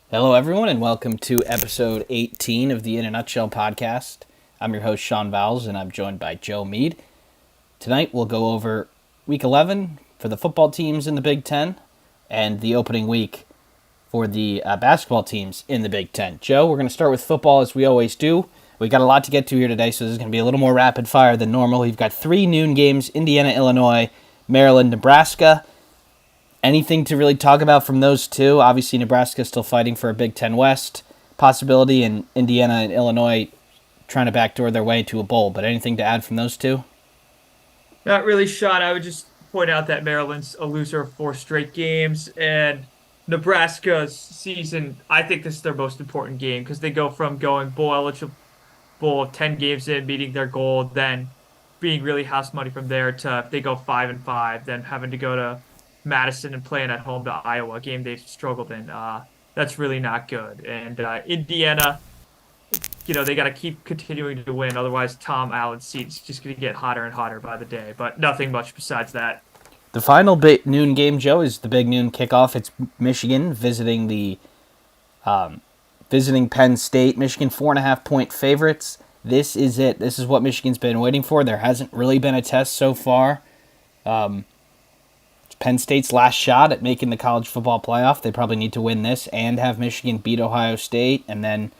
Hello, everyone, and welcome to episode 18 of the In a Nutshell podcast. I'm your host, Sean Vowells, and I'm joined by Joe Meade. Tonight, we'll go over Week 11 for the football teams in the Big Ten and the opening week for the basketball teams in the Big Ten. Joe, we're going to start with football as we always do. We got a lot to get to here today, so this is going to be a little more rapid fire than normal. We've got 3 noon games: Indiana, Illinois, Maryland, Nebraska. Anything to really talk about from those two? Obviously, Nebraska still fighting for a Big Ten West possibility, and Indiana and Illinois trying to backdoor their way to a bowl. But anything to add from those two? Not really, Sean. I would just point out that Maryland's a loser of 4 straight games, and Nebraska's season. I think this is their most important game because they go from going bowl eligible 10 games in, meeting their goal, then being really house money from there to if they go 5-5, then having to go to Madison and playing at home to Iowa, a game they've struggled in. That's really not good. And Indiana, they got to keep continuing to win. Otherwise, Tom Allen's seat's just going to get hotter and hotter by the day. But nothing much besides that. The final noon game, Joe, is the big noon kickoff. It's Michigan visiting Penn State. Michigan 4.5 point favorites. This is it. This is what Michigan's been waiting for. There hasn't really been a test so far. It's Penn State's last shot at making the college football playoff. They probably need to win this and have Michigan beat Ohio State, and then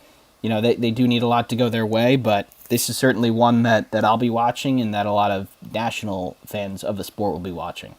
they do need a lot to go their way, but this is certainly one that I'll be watching and that a lot of national fans of the sport will be watching.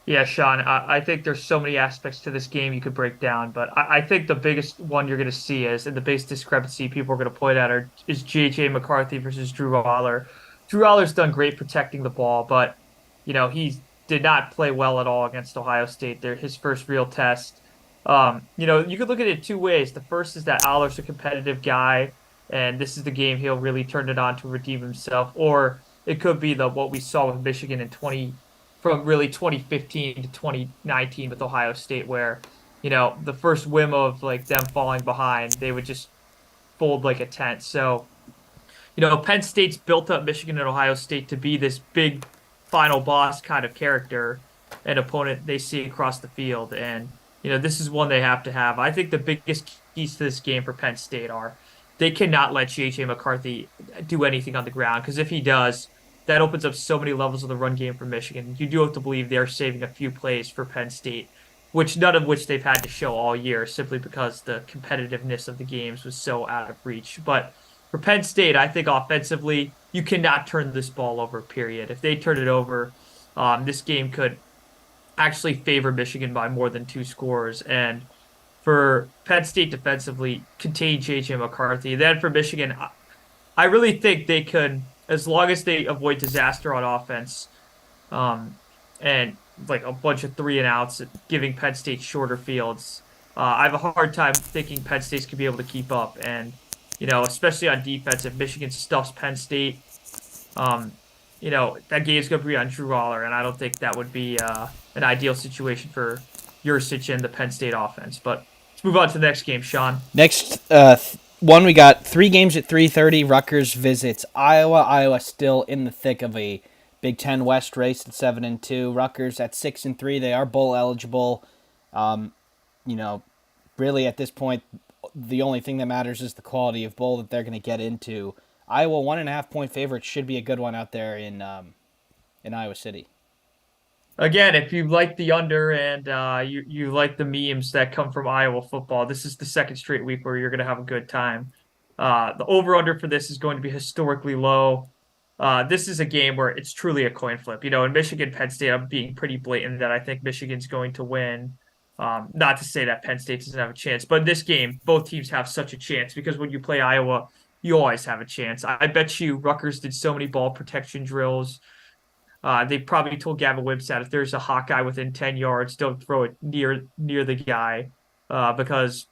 Yeah, Sean, I think there's so many aspects to this game you could break down, but I think the biggest one you're going to see is, and the biggest discrepancy people are going to point at is J.J. McCarthy versus Drew Aller. Drew Aller's done great protecting the ball, but, he did not play well at all against Ohio State. They're his first real test. You could look at it two ways. The first is that Aller's a competitive guy, and this is the game he'll really turn it on to redeem himself. Or it could be what we saw with Michigan from really 2015 to 2019 with Ohio State, where, the first whim of like them falling behind, they would just fold like a tent. So, Penn State's built up Michigan and Ohio State to be this big final boss kind of character and opponent they see across the field. And, this is one they have to have. I think the biggest keys to this game for Penn State are they cannot let J.J. McCarthy do anything on the ground, because if he does, that opens up so many levels of the run game for Michigan. You do have to believe they're saving a few plays for Penn State, which none of which they've had to show all year simply because the competitiveness of the games was so out of reach. But for Penn State, I think offensively, you cannot turn this ball over, period. If they turn it over, this game could actually favor Michigan by more than 2 scores. And for Penn State defensively, contain J.J. McCarthy. Then for Michigan, I really think they could, as long as they avoid disaster on offense, and like a bunch of 3-and-outs, giving Penn State shorter fields. I have a hard time thinking Penn State's could be able to keep up, and especially on defense, if Michigan stuffs Penn State, that game's going to be on Drew Aller, and I don't think that would be an ideal situation for Yurcich and the Penn State offense. But let's move on to the next game, Sean. Next one, we got 3 games at 3:30. Rutgers visits Iowa. Iowa still in the thick of a Big Ten West race at 7-2. Rutgers at 6-3. They are bowl eligible. Um, you know, really at this point, the only thing that matters is the quality of bowl that they're going to get into. Iowa 1.5 point favorites should be a good one out there in Iowa City. Again, if you like the under and you like the memes that come from Iowa football, this is the second straight week where you're going to have a good time. The over-under for this is going to be historically low. This is a game where it's truly a coin flip. In Michigan, Penn State, I'm being pretty blatant that I think Michigan's going to win. Not to say that Penn State doesn't have a chance, but in this game, both teams have such a chance because when you play Iowa, you always have a chance. I bet you Rutgers did so many ball protection drills. They probably told Gavin Wimsatt if there's a Hawkeye within 10 yards, don't throw it near the guy, because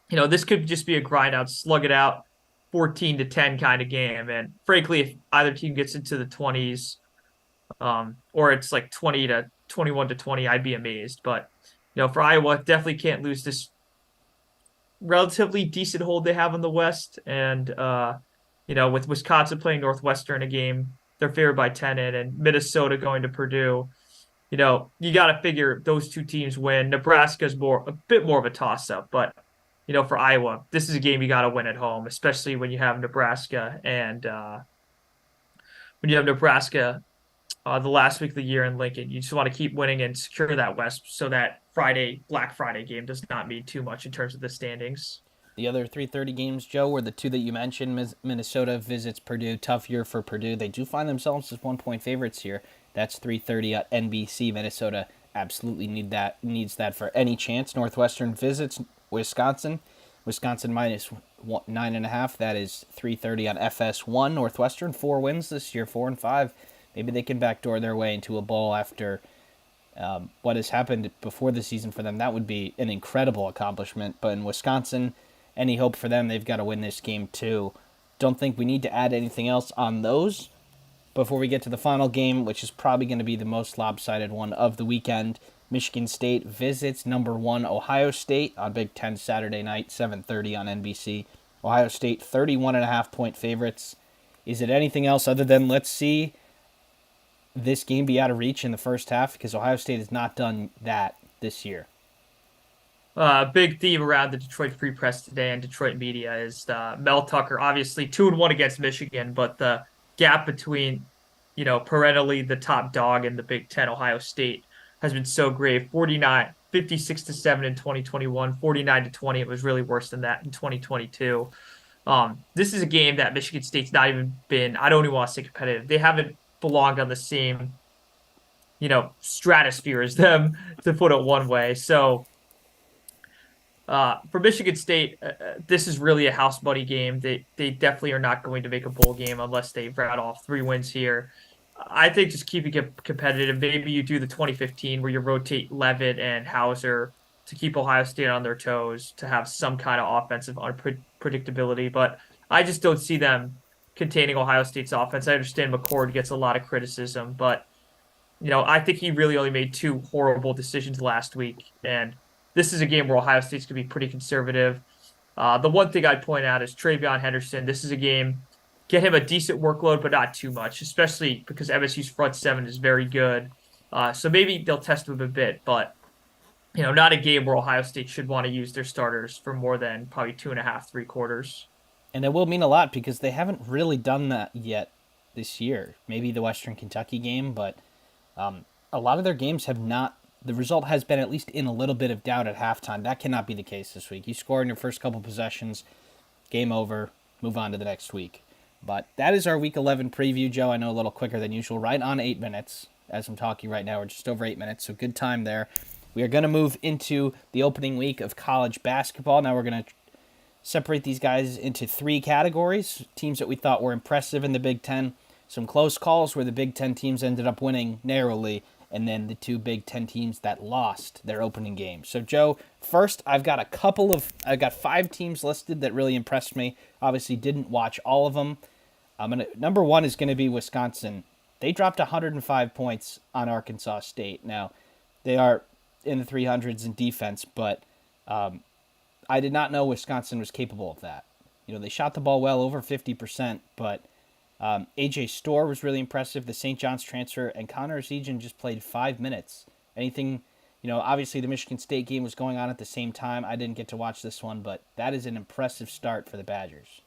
this could just be a grind out, slug it out, 14-10 kind of game. And frankly, if either team gets into the 20s, or it's like 21-20, I'd be amazed. But for Iowa, definitely can't lose this relatively decent hold they have in the West. And with Wisconsin playing Northwestern a game, they're favored by 10 and Minnesota going to Purdue. you got to figure those two teams win. Nebraska's a bit more of a toss up, but for Iowa, this is a game you got to win at home, especially when you have Nebraska and when you have Nebraska the last week of the year in Lincoln. You just want to keep winning and secure that West so that Black Friday game does not mean too much in terms of the standings. The other 3:30 games, Joe, were the two that you mentioned. Minnesota visits Purdue. Tough year for Purdue. They do find themselves as 1-point favorites here. That's 3:30 at NBC. Minnesota absolutely needs that for any chance. Northwestern visits Wisconsin. Wisconsin minus 9.5. That is 3:30 on FS1. Northwestern 4 wins this year, 4-5. Maybe they can backdoor their way into a bowl after what has happened before the season for them. That would be an incredible accomplishment. But in Wisconsin, any hope for them, they've got to win this game too. Don't think we need to add anything else on those before we get to the final game, which is probably going to be the most lopsided one of the weekend. Michigan State visits number 1 Ohio State on Big Ten Saturday night, 7:30 on NBC. Ohio State 31.5-point favorites. Is it anything else other than let's see this game be out of reach in the first half? Because Ohio State has not done that this year. Big theme around the Detroit Free Press today and Detroit media is Mel Tucker, obviously 2-1 against Michigan, but the gap between, perennially the top dog in the Big Ten, Ohio State, has been so great. 56-7 in 2021, 49-20. It was really worse than that in 2022. This is a game that Michigan State's not even been, I don't even want to say competitive. They haven't belonged on the same, stratosphere as them, to put it one way. So, for Michigan State, this is really a house money game. They definitely are not going to make a bowl game unless they rattle off 3 wins here. I think just keeping it competitive. Maybe you do the 2015 where you rotate Levitt and Hauser to keep Ohio State on their toes to have some kind of offensive unpredictability. But I just don't see them containing Ohio State's offense. I understand McCord gets a lot of criticism, but I think he really only made 2 horrible decisions last week, and this is a game where Ohio State's going to be pretty conservative. The one thing I'd point out is Travion Henderson. This is a game, get him a decent workload, but not too much, especially because MSU's front 7 is very good. So maybe they'll test him a bit, but not a game where Ohio State should want to use their starters for more than probably 2.5, 3 quarters. And it will mean a lot because they haven't really done that yet this year. Maybe the Western Kentucky game, but a lot of their games have not. The result has been at least in a little bit of doubt at halftime. That cannot be the case this week. You score in your first couple possessions, game over, move on to the next week. But that is our Week 11 preview, Joe. I know a little quicker than usual, right on 8 minutes. As I'm talking right now, we're just over 8 minutes, so good time there. We are going to move into the opening week of college basketball. Now we're going to separate these guys into 3 categories. Teams that we thought were impressive in the Big Ten, some close calls where the Big Ten teams ended up winning narrowly, and then the 2 Big Ten teams that lost their opening game. So, Joe, first, I've got 5 teams listed that really impressed me. Obviously, didn't watch all of them. Number 1 is going to be Wisconsin. They dropped 105 points on Arkansas State. Now, they are in the 300s in defense, but I did not know Wisconsin was capable of that. They shot the ball well, over 50%, but A.J. Storr was really impressive. The St. John's transfer, and Connor Essegian just played 5 minutes. Obviously the Michigan State game was going on at the same time. I didn't get to watch this one, but that is an impressive start for the Badgers.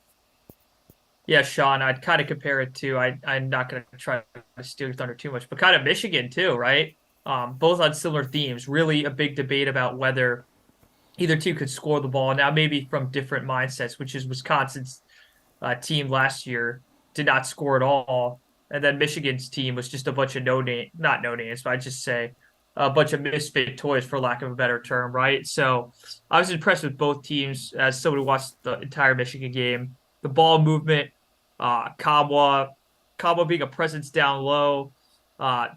Yeah, Sean, I'd kind of compare it to, I'm not going to try to steal your thunder too much, but kind of Michigan too, right? Both on similar themes. Really a big debate about whether either team could score the ball. Now maybe from different mindsets, which is Wisconsin's team last year did not score at all. And then Michigan's team was just a bunch of not no names, but I'd just say a bunch of misfit toys, for lack of a better term, right? So I was impressed with both teams as somebody who watched the entire Michigan game. The ball movement, Kabwa being a presence down low,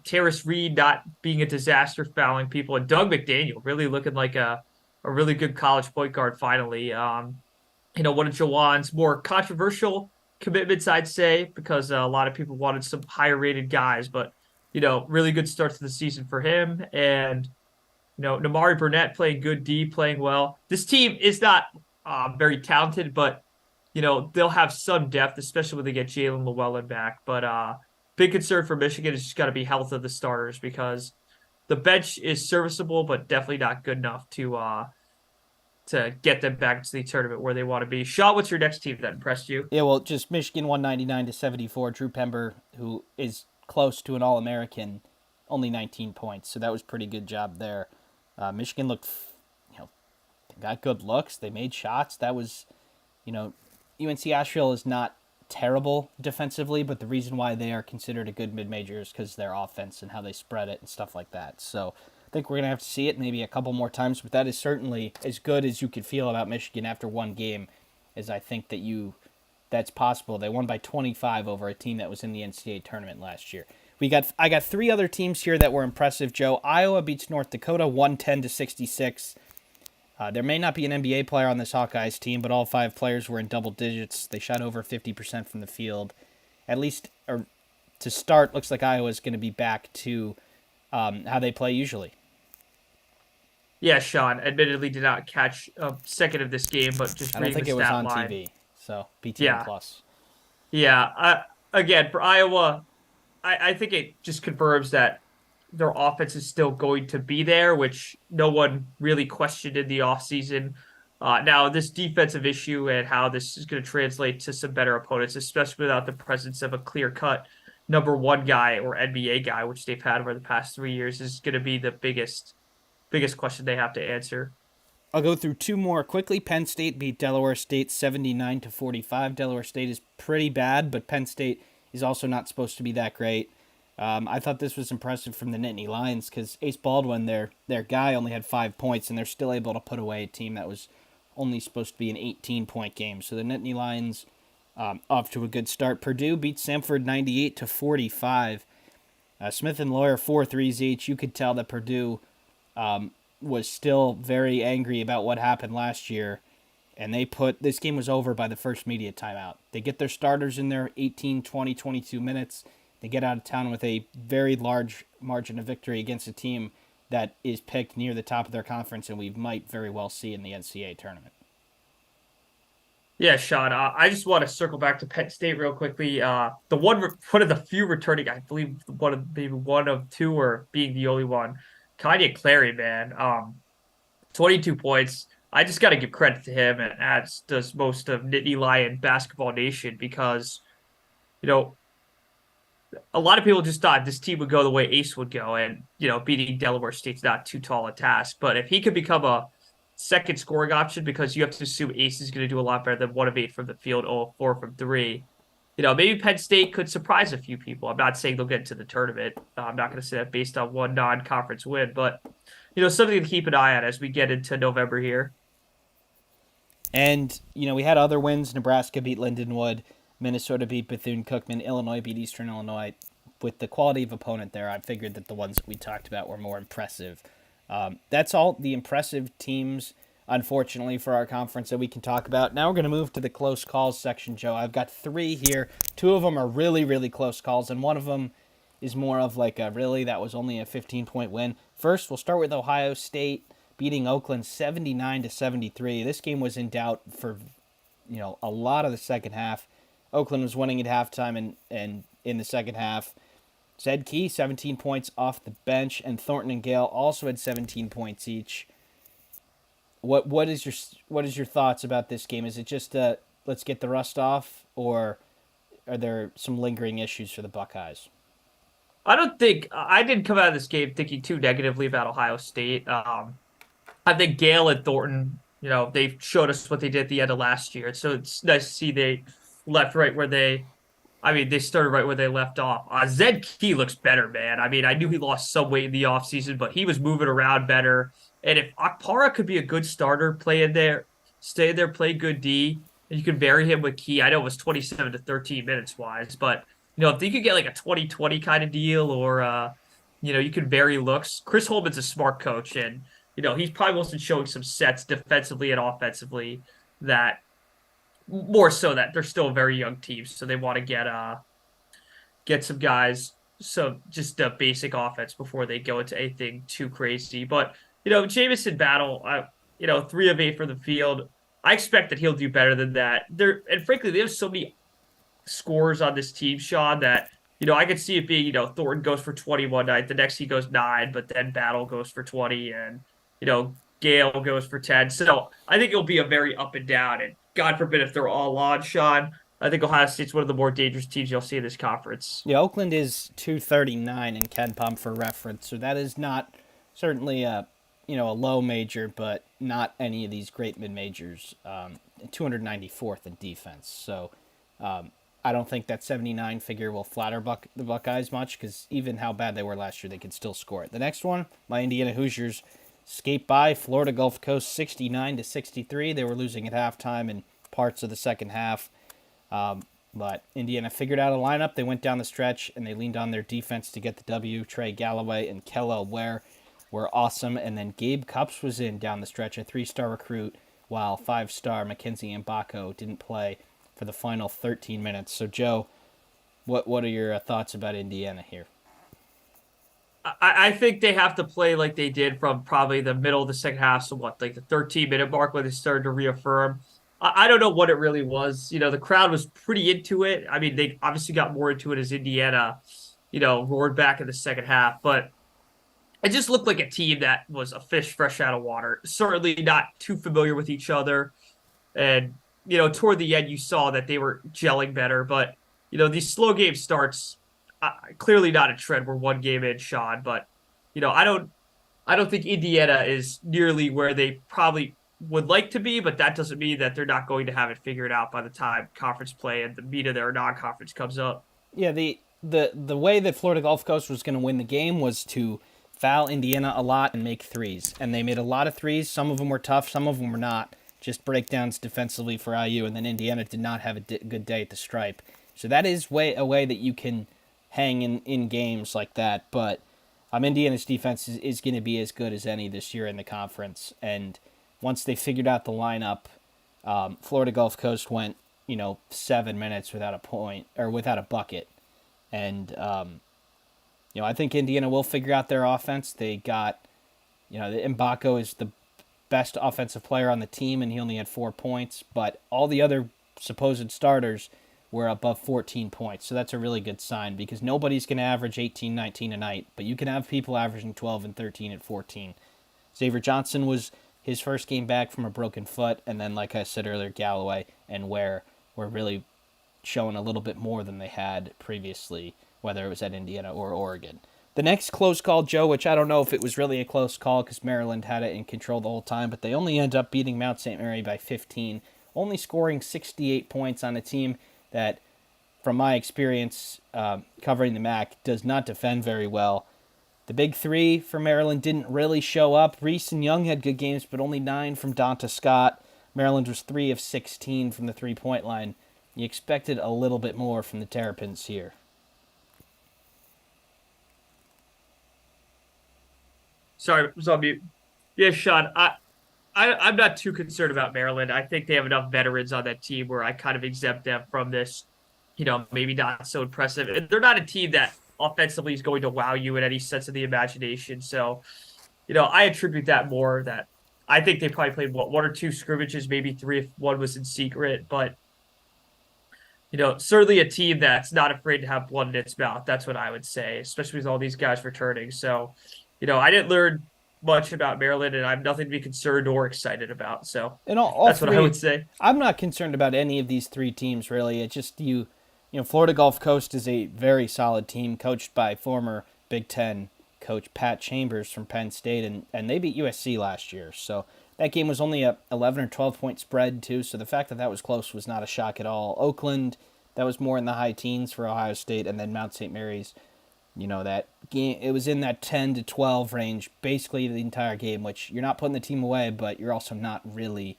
Terrace Reed not being a disaster fouling people, and Doug McDaniel really looking like a really good college point guard finally. One of Jawan's more controversial commitments, I'd say, because a lot of people wanted some higher rated guys, but really good start to the season for him. And Namari Burnett playing good D, playing well. This team is not very talented, but they'll have some depth, especially when they get Jalen Llewellyn back. But big concern for Michigan is just got to be health of the starters, because the bench is serviceable, but definitely not good enough to get them back to the tournament where they want to be. Shaw, what's your next team that impressed you? Yeah, well, just Michigan 199 to 74. Drew Pember, who is close to an All American, only 19 points. So that was pretty good job there. Michigan looked, got good looks. They made shots. That was, UNC Asheville is not terrible defensively, but the reason why they are considered a good mid-major is because their offense and how they spread it and stuff like that. So I think we're going to have to see it maybe a couple more times, but that is certainly as good as you could feel about Michigan after one game, as I think that's possible. They won by 25 over a team that was in the NCAA tournament last year. I got three other teams here that were impressive, Joe. Iowa beats North Dakota 110 to 66. There may not be an NBA player on this Hawkeyes team, but all five players were in double digits. They shot over 50% from the field. At least to start, looks like Iowa's going to be back to how they play usually. Yeah, Sean. Admittedly, did not catch a second of this game, but just I don't reading think the it was stat on line. TV, so BTN Yeah, Plus. yeah. Again, for Iowa, I think it just confirms that their offense is still going to be there, which no one really questioned in the offseason. Now, this defensive issue and how this is going to translate to some better opponents, especially without the presence of a clear-cut number one guy or NBA guy, which they've had over the past 3 years, is going to be the biggest question they have to answer. I'll go through two more quickly. Penn State beat Delaware State 79 to 45. Delaware State is pretty bad, but Penn State is also not supposed to be that great. I thought this was impressive from the Nittany Lions because Ace Baldwin, their guy, only had 5 points, and they're still able to put away a team that was only supposed to be an 18-point game. So the Nittany Lions off to a good start. Purdue beat Samford 98 to 45. Smith and Lawyer 4 threes each. You could tell that Purdue was still very angry about what happened last year, and this game was over by the first media timeout. They get their starters in there 18, 20, 22 minutes. They get out of town with a very large margin of victory against a team that is picked near the top of their conference and we might very well see in the NCAA tournament. Yeah, Sean. I just want to circle back to Penn State real quickly. One of the few returning, I believe, maybe one of two, or being the only one, Kanye Clary, man. 22 points. I just got to give credit to him, and as does most of Nittany Lion Basketball Nation, because you know a lot of people just thought this team would go the way Ace would go, and beating Delaware State's not too tall a task. But if he could become a second scoring option, because you have to assume Ace is going to do a lot better than 1 of 8 from the field, 0 of 4 from 3. Maybe Penn State could surprise a few people. I'm not saying they'll get into the tournament. I'm not going to say that based on one non-conference win, but something to keep an eye on as we get into November here. And, we had other wins. Nebraska beat Lindenwood. Minnesota beat Bethune-Cookman. Illinois beat Eastern Illinois. With the quality of opponent there, I figured that the ones that we talked about were more impressive. That's all the impressive teams, unfortunately, for our conference that we can talk about. Now we're going to move to the close calls section, Joe. I've got 3 here. 2 of them are really, really close calls, and one of them is more of like that was only a 15-point win. First, we'll start with Ohio State beating Oakland 79 to 73. This game was in doubt for, a lot of the second half. Oakland was winning at halftime and in the second half. Zed Key, 17 points off the bench, and Thornton and Gale also had 17 points each. What is your thoughts about this game? Is it just let's get the rust off, or are there some lingering issues for the Buckeyes? I didn't come out of this game thinking too negatively about Ohio State. I think Gale and Thornton, they showed us what they did at the end of last year. So it's nice to see they they started right where they left off. Zed Key looks better, man. I knew he lost some weight in the offseason, but he was moving around better. And if Akpara could be a good starter, play in there, stay there, play good D, and you can vary him with Key. I know it was 27 to 13 minutes wise, but if you could get like a 20-20 kind of deal, or you could vary looks. Chris Holman's a smart coach, and he's probably mostly showing some sets defensively and offensively that more so that they're still a very young team, so they want to get some guys, so just a basic offense before they go into anything too crazy. But Jamison Battle, 3 of 8 for the field. I expect that he'll do better than that. And frankly, they have so many scores on this team, Sean, that I could see it being, Thornton goes for 20 one night, the next he goes 9, but then Battle goes for 20, and Gale goes for 10. So I think it'll be a very up and down. And God forbid if they're all on, Sean, I think Ohio State's one of the more dangerous teams you'll see in this conference. Yeah, Oakland is 239 in Ken Pom for reference, so that is not certainly a low major, but not any of these great mid majors. 294th in defense, so I don't think that 79 figure will flatter the Buckeyes much, because even how bad they were last year, they could still score it. The next one, my Indiana Hoosiers skate by Florida Gulf Coast 69-63. They were losing at halftime and parts of the second half. But Indiana figured out a lineup. They went down the stretch, and they leaned on their defense to get the W. Trey Galloway and Kellel Ware were awesome. And then Gabe Cupps was in down the stretch, a 3-star recruit, while 5-star Mackenzie Mbako didn't play for the final 13 minutes. So, Joe, what are your thoughts about Indiana here? I think they have to play like they did from probably the middle of the second half, so like the 13-minute mark when they started to reaffirm. I don't know what it really was. The crowd was pretty into it. I mean, they obviously got more into it as Indiana, roared back in the second half, but it just looked like a team that was a fish fresh out of water. Certainly not too familiar with each other. And, toward the end, you saw that they were gelling better. But, these slow game starts, clearly not a trend. We're one game in, Sean. But, I don't think Indiana is nearly where they probably would like to be, but that doesn't mean that they're not going to have it figured out by the time conference play and the meat of their non-conference comes up. Yeah, the way that Florida Gulf Coast was going to win the game was to foul Indiana a lot and make threes. And they made a lot of threes. Some of them were tough, some of them were not. Just breakdowns defensively for IU, and then Indiana did not have a good day at the stripe. So that is a way that you can hang in games like that. But Indiana's defense is going to be as good as any this year in the conference. And once they figured out the lineup, Florida Gulf Coast went 7 minutes without a point or without a bucket. And I think Indiana will figure out their offense. They got, Mbako is the best offensive player on the team, and he only had 4 points. But all the other supposed starters were above 14 points. So that's a really good sign, because nobody's going to average 18, 19 a night. But you can have people averaging 12 and 13 at 14. Xavier Johnson was his first game back from a broken foot. And then, like I said earlier, Galloway and Ware were really showing a little bit more than they had previously, whether it was at Indiana or Oregon. The next close call, Joe, which I don't know if it was really a close call because Maryland had it in control the whole time, but they only end up beating Mount St. Mary by 15, only scoring 68 points on a team that, from my experience covering the MAC, does not defend very well. The big three for Maryland didn't really show up. Reese and Young had good games, but only 9 from Donta Scott. Maryland was 3 of 16 from the three-point line. You expected a little bit more from the Terrapins here. Sorry, I was on mute. Yeah, Sean, I'm not too concerned about Maryland. I think they have enough veterans on that team where I kind of exempt them from this, maybe not so impressive. And they're not a team that offensively is going to wow you in any sense of the imagination. So, I attribute that more that I think they probably played one or two scrimmages, maybe 3 if one was in secret. But, certainly a team that's not afraid to have blood in its mouth. That's what I would say, especially with all these guys returning. So, I didn't learn much about Maryland, and I have nothing to be concerned or excited about. So and all that's three, what I would say. I'm not concerned about any of these 3 teams, really. It's just Florida Gulf Coast is a very solid team coached by former Big Ten coach Pat Chambers from Penn State, and they beat USC last year. So that game was only a 11 or 12-point spread, too, so the fact that that was close was not a shock at all. Oakland, that was more in the high teens for Ohio State, and then Mount St. Mary's, that game, it was in that 10 to 12 range basically the entire game, which you're not putting the team away, but you're also not really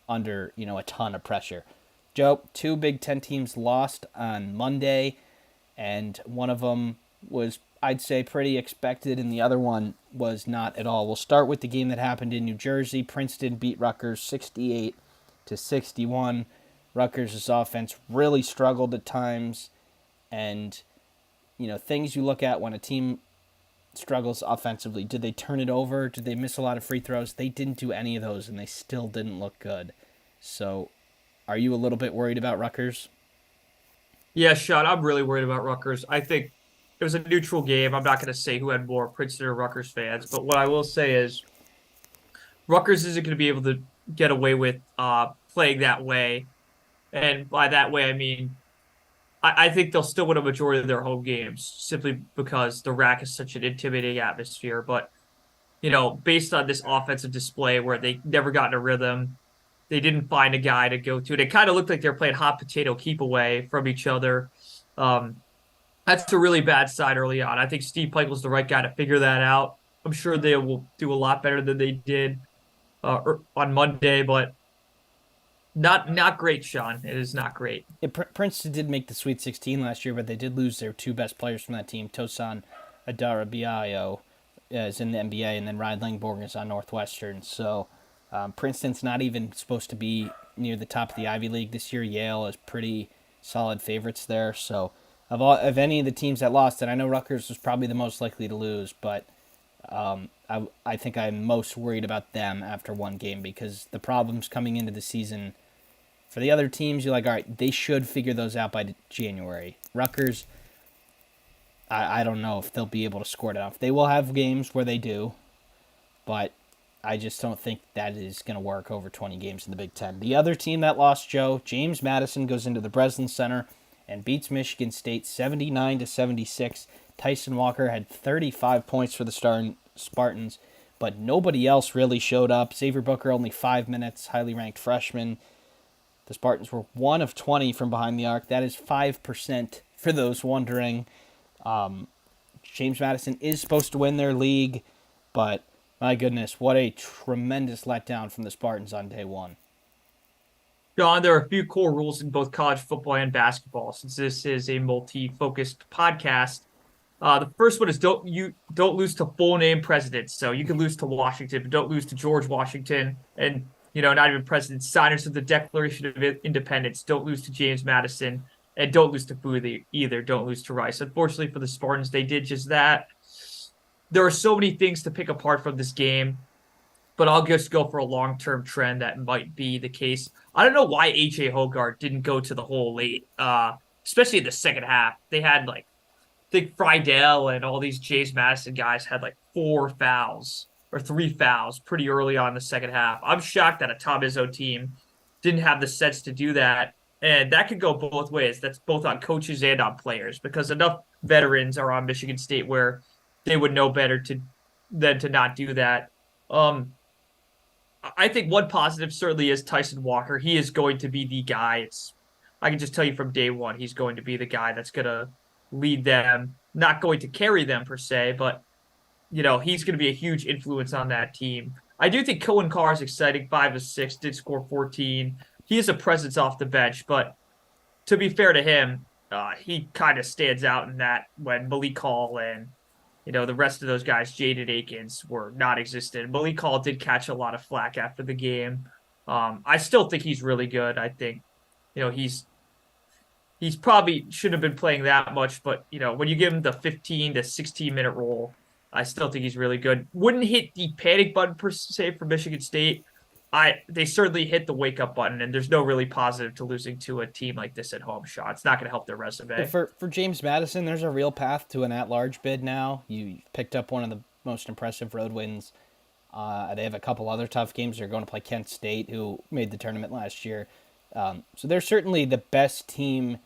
under, a ton of pressure. Joe, 2 Big Ten teams lost on Monday, and one of them was, I'd say, pretty expected, and the other one was not at all. We'll start with the game that happened in New Jersey. Princeton beat Rutgers 68-61. Rutgers' offense really struggled at times, and things you look at when a team struggles offensively. Did they turn it over? Did they miss a lot of free throws? They didn't do any of those, and they still didn't look good. So, are you a little bit worried about Rutgers? Yeah, Sean, I'm really worried about Rutgers. I think it was a neutral game. I'm not going to say who had more Princeton or Rutgers fans, but what I will say is Rutgers isn't going to be able to get away with playing that way. And by that way, I mean I think they'll still win a majority of their home games simply because the rack is such an intimidating atmosphere. But based on this offensive display where they never got in a rhythm, they didn't find a guy to go to. They kind of looked like they were playing hot potato keep away from each other. Um, that's a really bad side early on. I think Steve Pikiell's the right guy to figure that out. I'm sure they will do a lot better than they did on Monday, but not great, Sean. It is not great. Princeton did make the Sweet 16 last year, but they did lose their two best players from that team. Tosan Adarabiayo is in the NBA, and then Ryan Langborg is on Northwestern. So Princeton's not even supposed to be near the top of the Ivy League this year. Yale is pretty solid favorites there. So of any of the teams that lost, and I know Rutgers was probably the most likely to lose, but I think I'm most worried about them after one game because the problems coming into the season for the other teams, you're like, all right, they should figure those out by January. Rutgers, I don't know if they'll be able to score it enough. They will have games where they do, but I just don't think that is going to work over 20 games in the Big Ten. The other team that lost, Joe, James Madison goes into the Breslin Center and beats Michigan State 79-76. Tyson Walker had 35 points for the Spartans, but nobody else really showed up. Xavier Booker only 5 minutes, highly ranked freshman. The Spartans were 1 of 20 from behind the arc. That is 5% for those wondering. James Madison is supposed to win their league, but my goodness, what a tremendous letdown from the Spartans on day one. John, there are a few core rules in both college football and basketball, since this is a multi-focused podcast. The first one is don't lose to full name presidents. So you can lose to Washington, but don't lose to George Washington and not even president, signers of the Declaration of Independence. Don't lose to James Madison, and don't lose to Food either. Don't lose to Rice. Unfortunately for the Spartans, they did just that. There are so many things to pick apart from this game, but I'll just go for a long-term trend that might be the case. I don't know why AJ Hoggard didn't go to the hole late, especially in the second half. They had I think Friedel and all these James Madison guys had 4 fouls or 3 fouls pretty early on in the second half. I'm shocked that a Tom Izzo team didn't have the sense to do that. And that could go both ways. That's both on coaches and on players because enough veterans are on Michigan State where they would know better than to not do that. I think one positive certainly is Tyson Walker. He is going to be the guy. I can just tell you from day one, he's going to be the guy that's going to lead them, not going to carry them per se, but he's going to be a huge influence on that team. I do think Cohen Carr is exciting. 5 of 6, did score 14. He is a presence off the bench, but to be fair to him, he kind of stands out in that when Malik Hall and the rest of those guys, Jaden Akins, were non-existent. Malik Hall did catch a lot of flack after the game. I still think he's really good. I think he's probably shouldn't have been playing that much, but when you give him the 15 to 16 minute role, I still think he's really good. Wouldn't hit the panic button per se for Michigan State. They certainly hit the wake up button, and there's no really positive to losing to a team like this at home, Sean. It's not going to help their resume. For James Madison, there's a real path to an at-large bid now. You picked up one of the most impressive road wins. They have a couple other tough games. They're going to play Kent State, who made the tournament last year. So they're certainly the best team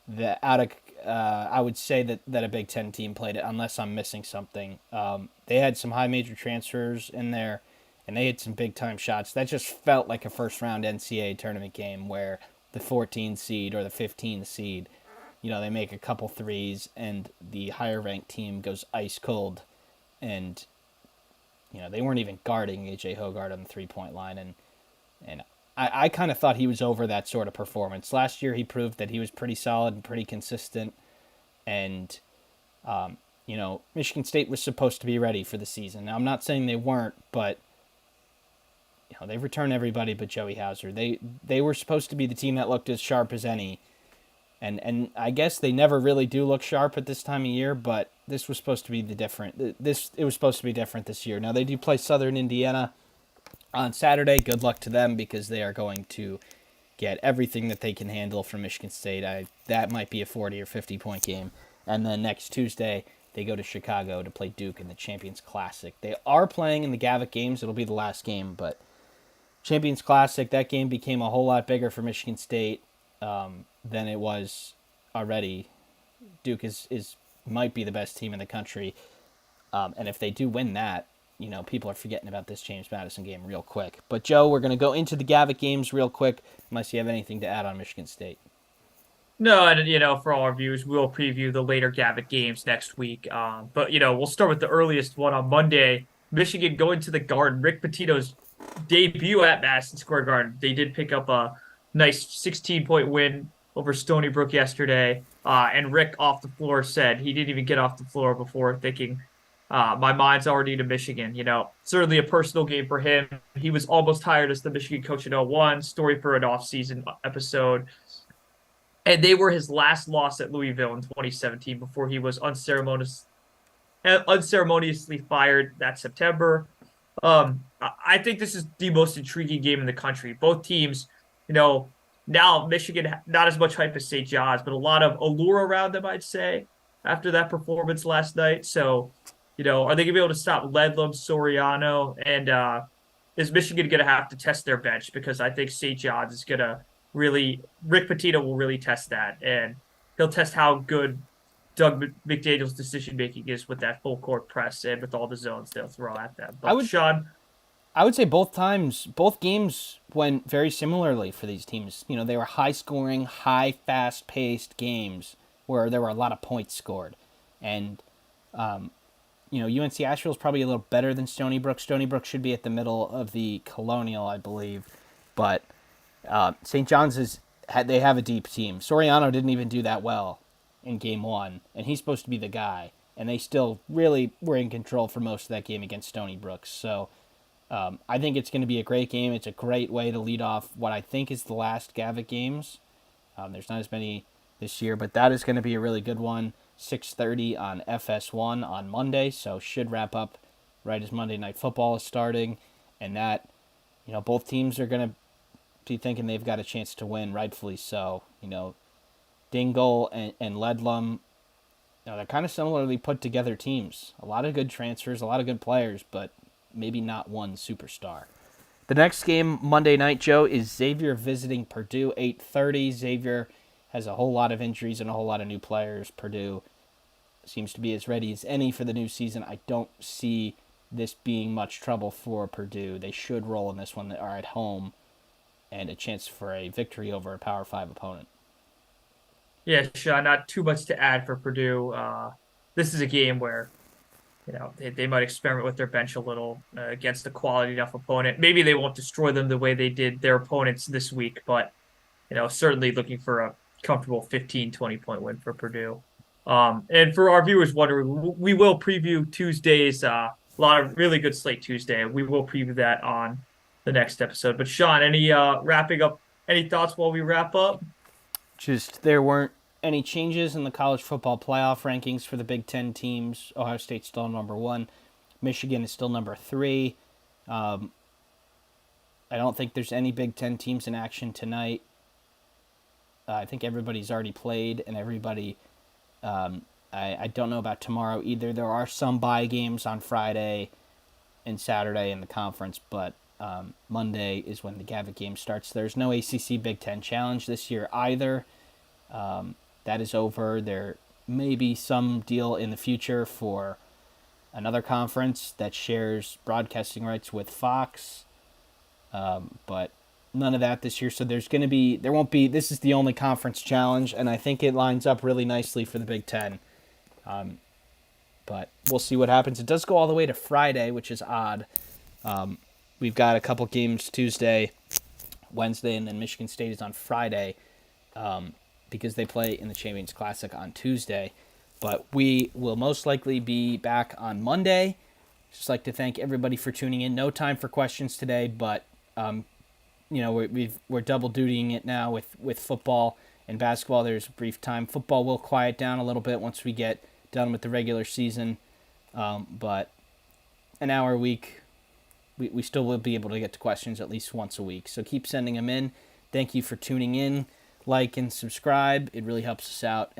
that I would say that a Big Ten team played it, unless I'm missing something. They had some high major transfers in there, and they had some big-time shots. That just felt like a first-round NCAA tournament game where the 14 seed or the 15 seed, they make a couple threes, and the higher-ranked team goes ice cold. And, they weren't even guarding A.J. Hoggard on the three-point line, and I kind of thought he was over that sort of performance. Last year, he proved that he was pretty solid and pretty consistent. And, Michigan State was supposed to be ready for the season. Now, I'm not saying they weren't, but, they returned everybody but Joey Hauser. They were supposed to be the team that looked as sharp as any. And I guess they never really do look sharp at this time of year, but this was supposed to be it was supposed to be different this year. Now, they do play Southern Indiana on Saturday. Good luck to them because they are going to get everything that they can handle from Michigan State. That might be a 40 or 50-point game. And then next Tuesday, they go to Chicago to play Duke in the Champions Classic. They are playing in the Gavitt Games. It'll be the last game, but Champions Classic, that game became a whole lot bigger for Michigan State than it was already. Duke is might be the best team in the country. And if they do win that, people are forgetting about this James Madison game real quick. But, Joe, we're going to go into the Gavitt Games real quick, unless you have anything to add on Michigan State. No, and for all our viewers, we'll preview the later Gavitt games next week. But we'll start with the earliest one on Monday. Michigan going to the Garden. Rick Pitino's debut at Madison Square Garden. They did pick up a nice 16-point win over Stony Brook yesterday. And Rick off the floor said he didn't even get off the floor before thinking, my mind's already to Michigan. Certainly a personal game for him. He was almost hired as the Michigan coach in 2001. Story for an off-season episode. And they were his last loss at Louisville in 2017 before he was unceremoniously fired that September. I think this is the most intriguing game in the country. Both teams, now Michigan, not as much hype as St. John's, but a lot of allure around them, I'd say, after that performance last night. So, are they going to be able to stop Ledlum, Soriano, and is Michigan going to have to test their bench? Because I think St. John's is going to Rick Pitino will really test that, and he'll test how good Doug McDaniel's decision-making is with that full court press and with all the zones they'll throw at them. But Sean? I would say both games went very similarly for these teams. They were high-scoring, fast-paced games where there were a lot of points scored. And, UNC Asheville is probably a little better than Stony Brook. Stony Brook should be at the middle of the Colonial, I believe. But St. John's they have a deep team. Soriano didn't even do that well in game one, and he's supposed to be the guy. And they still really were in control for most of that game against Stony Brook. So I think it's going to be a great game. It's a great way to lead off what I think is the last Gavitt Games. There's not as many this year, but that is going to be a really good one. 6:30 on FS1 on Monday, so should wrap up right as Monday Night Football is starting. And that, both teams are going to be thinking they've got a chance to win, rightfully so. Dingle and Ledlum, they're kind of similarly put together teams. A lot of good transfers, a lot of good players, but maybe not one superstar. The next game Monday night, Joe, is Xavier visiting Purdue, 8:30. Xavier has a whole lot of injuries and a whole lot of new players. Purdue seems to be as ready as any for the new season. I don't see this being much trouble for Purdue. They should roll in this one. They are at home, and a chance for a victory over a Power 5 opponent. Yeah, Sean, not too much to add for Purdue. This is a game where, they might experiment with their bench a little against a quality enough opponent. Maybe they won't destroy them the way they did their opponents this week, but, certainly looking for a comfortable 15, 20-point win for Purdue. And for our viewers wondering, we will preview Tuesdays, a lot of really good slate Tuesday. We will preview that on the next episode. But Sean, any wrapping up, any thoughts while we wrap up? Just there weren't any changes in the college football playoff rankings for the Big Ten teams. Ohio State's still number 1. Michigan is still number 3. I don't think there's any Big Ten teams in action tonight. I think everybody's already played, and everybody... I don't know about tomorrow either. There are some bye games on Friday and Saturday in the conference, but Monday is when the Gavitt game starts. There's no ACC Big Ten Challenge this year either. That is over. There may be some deal in the future for another conference that shares broadcasting rights with Fox, but none of that this year. So there won't be. This is the only conference challenge, and I think it lines up really nicely for the Big Ten. But we'll see what happens. It does go all the way to Friday, which is odd. We've got a couple games Tuesday, Wednesday, and then Michigan State is on Friday because they play in the Champions Classic on Tuesday. But we will most likely be back on Monday. Just like to thank everybody for tuning in. No time for questions today, but we're double dutying it now with football and basketball. There's a brief time. Football will quiet down a little bit once we get done with the regular season, but an hour a week, we still will be able to get to questions at least once a week. So keep sending them in. Thank you for tuning in. Like and subscribe. It really helps us out.